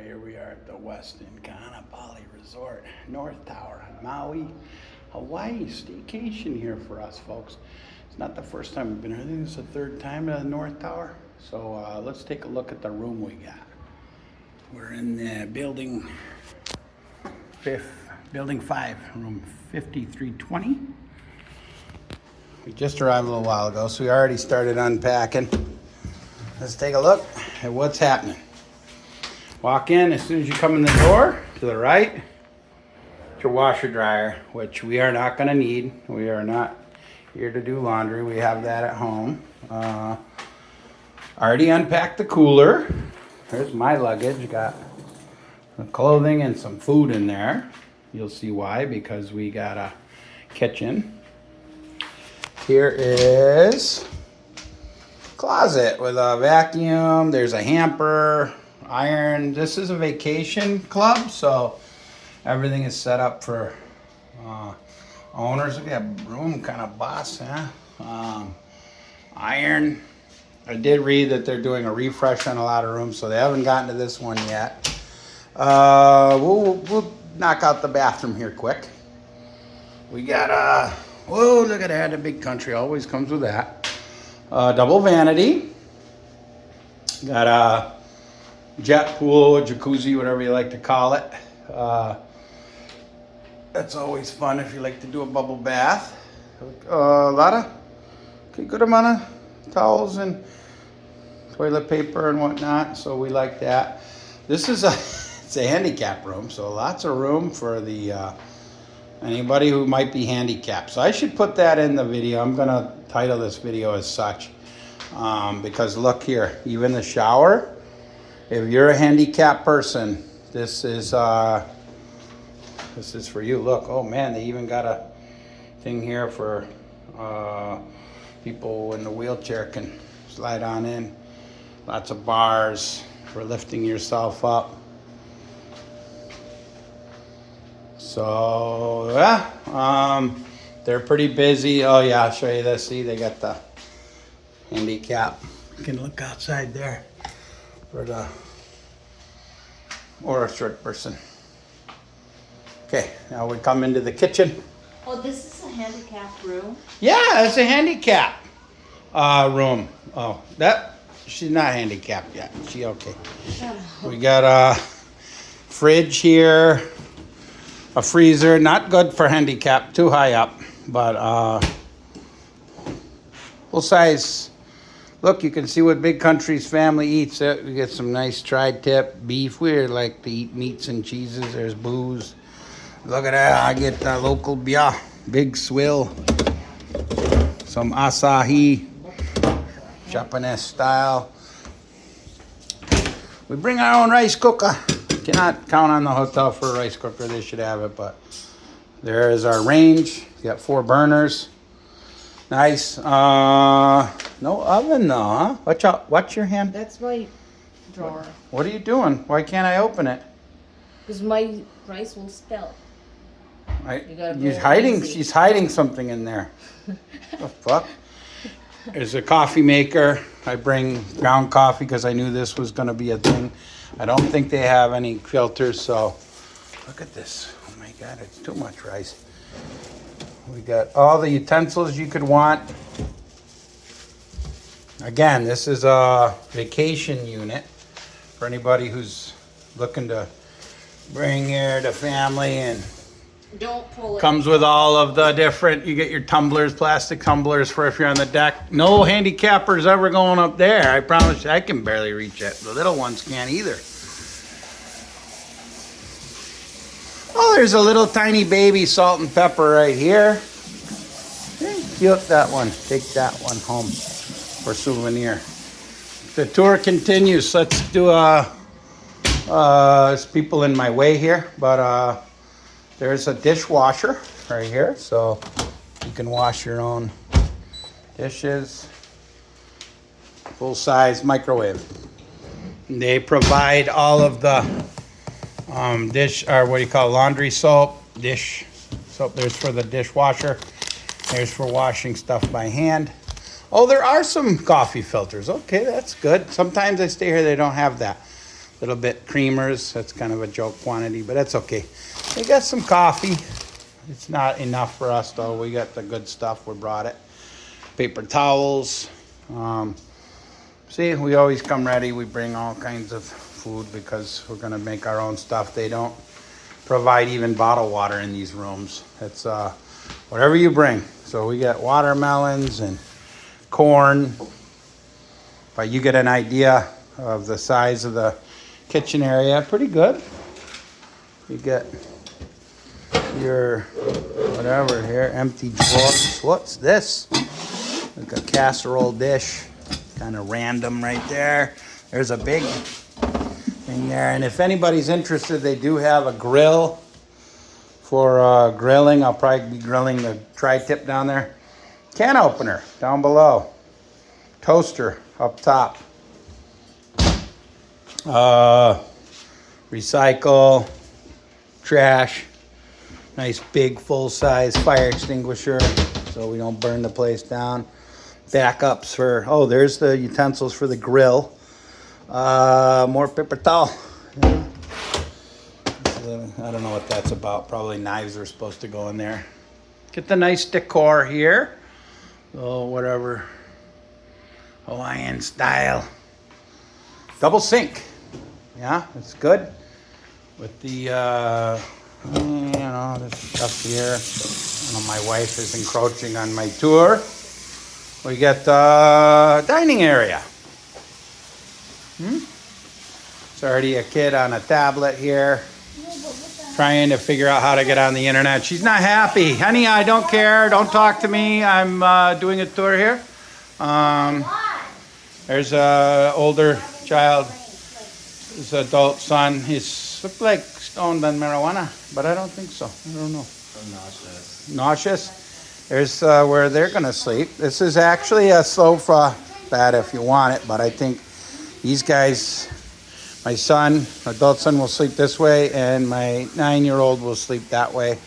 Alright, here we are at the Westin Kaanapali Resort, North Tower on Maui, Hawaii. Staycation here for us, folks. It's not the first time we've been here. I think it's the third time at the North Tower. So let's take a look at the room we got. We're in the building 5, room 5320. We just arrived a little while ago, so we already started unpacking. Let's take a look at what's happening. Walk in, as soon as you come in the door, to the right, it's your washer dryer, which we are not gonna need. We are not here to do laundry. We have that at home. Already unpacked the cooler. There's my luggage. Got some clothing and some food in there. You'll see why, because we got a kitchen. Here is closet with a vacuum. There's a hamper, iron. This is a vacation club, so everything is set up for owners. We got room kind of boss, huh? Iron. I did read that they're doing a refresh on a lot of rooms, so they haven't gotten to this one yet. We'll knock out the bathroom here quick. We got whoa, look at that, the big country always comes with that. Double vanity. Got a jet pool, jacuzzi, whatever you like to call it. That's always fun if you like to do a bubble bath. A lot of, good amount of towels and toilet paper and whatnot, so we like that. This is it's a handicap room, so lots of room for the anybody who might be handicapped. So I should put that in the video. I'm gonna title this video as such, because look here, even the shower. If you're a handicapped person, this is for you. Look, oh man, they even got a thing here for people in the wheelchair can slide on in. Lots of bars for lifting yourself up. So yeah, they're pretty busy. Oh yeah, I'll show you this. See, they got the handicap. You can look outside there for the, or a short person. Okay, now we come into the kitchen. Oh, this is a handicapped room? Yeah, it's a handicap room. Oh, that, she's not handicapped yet. She okay. We got a fridge here, a freezer, not good for handicap, too high up, but full size. Look, you can see what Big Country's family eats. We get some nice tri-tip beef. We like to eat meats and cheeses. There's booze. Look at that. I get the local beer, big swill, some Asahi, Japanese style. We bring our own rice cooker. Cannot count on the hotel for a rice cooker. They should have it, but there is our range. We got 4 burners. Nice. No oven though, huh? Watch out. Watch your hand. That's my drawer. What are you doing? Why can't I open it? Because my rice will spill. She's hiding. She's hiding something in there. The fuck? There's a coffee maker. I bring ground coffee because I knew this was going to be a thing. I don't think they have any filters, so look at this. Oh my God, it's too much rice. We got all the utensils you could want. Again, this is a vacation unit for anybody who's looking to bring here the family, and don't pull it. Comes with all of the different, you get your tumblers, plastic tumblers for if you're on the deck. No handicappers ever going up there. I promise you, I can barely reach it. The little ones can't either. Oh, there's a little tiny baby salt and pepper right here. Cute, that one. Take that one home for souvenir. The tour continues. Let's do there's people in my way here, but there's a dishwasher right here, so you can wash your own dishes. Full-size microwave. And they provide all of the dish, or what do you call it, laundry soap, dish soap. There's for the dishwasher. There's for washing stuff by hand. Oh, there are some coffee filters. Okay, that's good. Sometimes I stay here, they don't have that. Little bit creamers. That's kind of a joke quantity, but that's okay. We got some coffee. It's not enough for us though. We got the good stuff. We brought it. Paper towels. See, we always come ready. We bring all kinds of food because we're gonna make our own stuff. They don't provide even bottled water in these rooms. It's whatever you bring. So we got watermelons and corn. But you get an idea of the size of the kitchen area. Pretty good. You get your whatever here, empty drawers. What's this? Like a casserole dish. Kind of random right there. There's a big thing there. And if anybody's interested, they do have a grill for grilling. I'll probably be grilling the tri-tip down there. Can opener down below. Toaster up top. Recycle. Trash. Nice big full-size fire extinguisher so we don't burn the place down. Backups for, oh, there's the utensils for the grill. More paper towel. Yeah. I don't know what that's about. Probably knives are supposed to go in there. Get the nice decor here. Oh, whatever. Hawaiian style. Double sink. Yeah, it's good. With the, this stuff here. I know my wife is encroaching on my tour. We got the dining area. It's already a kid on a tablet here. Trying to figure out how to get on the internet. She's not happy. Honey, I don't care. Don't talk to me. I'm doing a tour here. There's a older child. His adult son. He's looked like stoned on marijuana, but I don't think so. I don't know. Nauseous. Nauseous. There's where they're gonna sleep. This is actually a sofa bed if you want it, but I think these guys, my son, adult son will sleep this way, and my 9-year-old will sleep that way.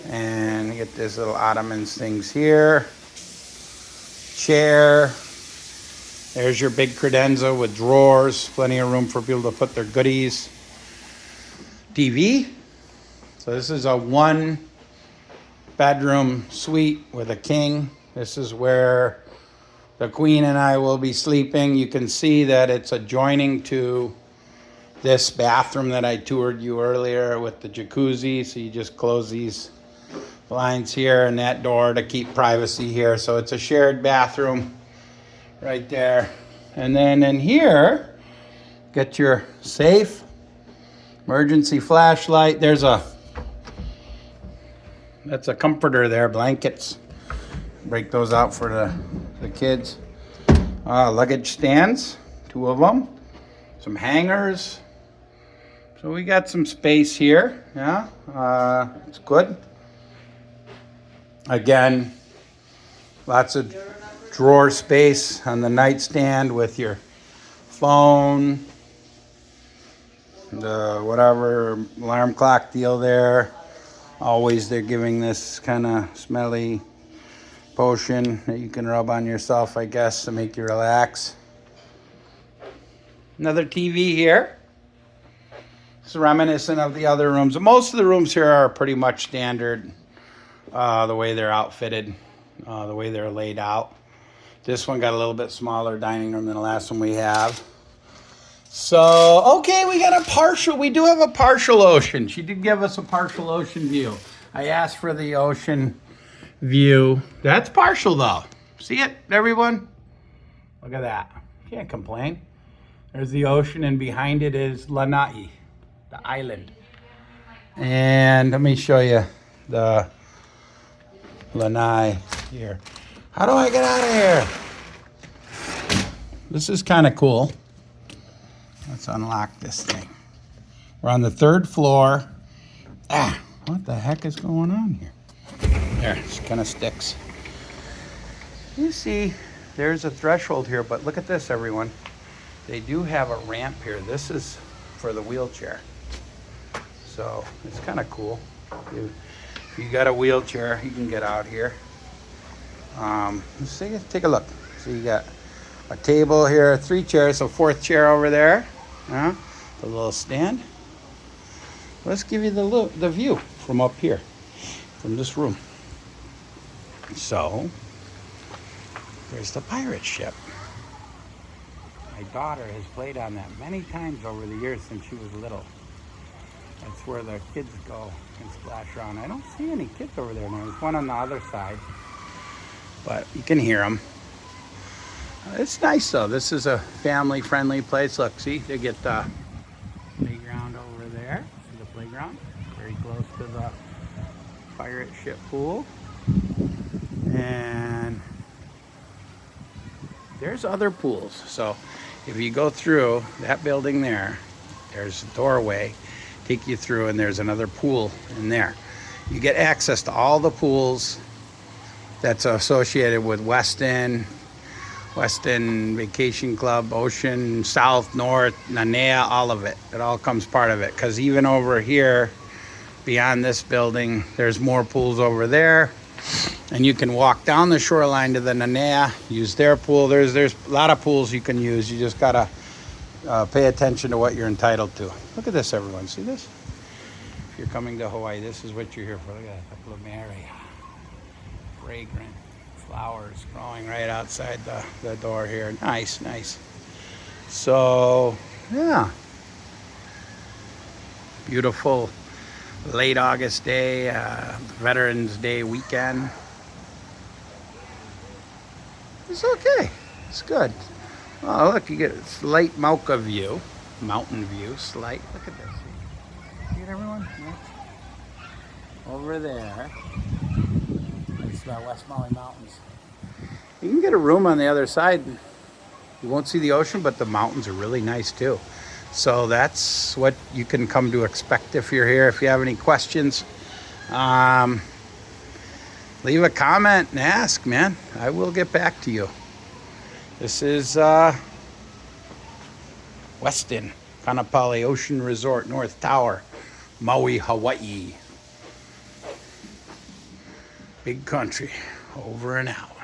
And you get this little ottomans things here. Chair. There's your big credenza with drawers, plenty of room for people to put their goodies. TV. So this is a 1-bedroom suite with a king. This is where the queen and I will be sleeping. You can see that it's adjoining to this bathroom that I toured you earlier with the jacuzzi. So you just close these blinds here and that door to keep privacy here. So it's a shared bathroom right there. And then in here, get your safe, emergency flashlight. That's a comforter there, blankets. Break those out for the kids. Luggage stands, 2 of them. Some hangers. So we got some space here, yeah. It's good. Again, lots of drawer space on the nightstand with your phone, the whatever alarm clock deal there. Always they're giving this kind of smelly potion that you can rub on yourself, I guess, to make you relax. Another TV here. It's reminiscent of the other rooms. Most of the rooms here are pretty much standard, the way they're outfitted, the way they're laid out. This one got a little bit smaller dining room than the last one we have. So, okay, we do have a partial ocean. She did give us a partial ocean view. I asked for the ocean view. That's partial though. See it, everyone? Look at that. Can't complain. There's the ocean, and behind it is Lanai, the island. And let me show you the Lanai here. How do I get out of here? This is kind of cool. Let's unlock this thing. We're on the 3rd floor. What the heck is going on here? There, it kind of sticks. You see, there's a threshold here, but look at this, everyone. They do have a ramp here. This is for the wheelchair. So it's kind of cool. If you got a wheelchair, you can get out here. Let's see, take a look. So you got a table here, 3 chairs, so 4th chair over there. The little stand. Let's give you the view from up here, from this room. So, there's the pirate ship. My daughter has played on that many times over the years since she was little. That's where the kids go and splash around. I don't see any kids over there now. There's one on the other side, but you can hear them. It's nice though. This is a family-friendly place. Look, see, they get the playground over there. See the playground? Very close to the pirate ship pool. And there's other pools. So if you go through that building there, there's a doorway, take you through, and there's another pool in there. You get access to all the pools that's associated with Westin Vacation Club, Ocean, South, North, Nanea, all of it. It all comes part of it. Because even over here, beyond this building, there's more pools over there. And you can walk down the shoreline to the Nanea, use their pool. There's a lot of pools you can use. You just gotta pay attention to what you're entitled to. Look at this, everyone. See this? If you're coming to Hawaii, this is what you're here for. Look at that plumeria. Fragrant flowers growing right outside the door here. Nice, nice. So, yeah. Beautiful late August day, Veterans Day weekend. It's okay. It's good. Oh, look, you get a slight mountain view. Slight. Look at this. See it, everyone? Yeah. Over there. It's the West Maui Mountains. You can get a room on the other side. You won't see the ocean, but the mountains are really nice too. So that's what you can come to expect if you're here. If you have any questions, leave a comment and ask, man. I will get back to you. This is Westin, Kaanapali Ocean Resort, North Tower, Maui, Hawaii. Big country, over and out.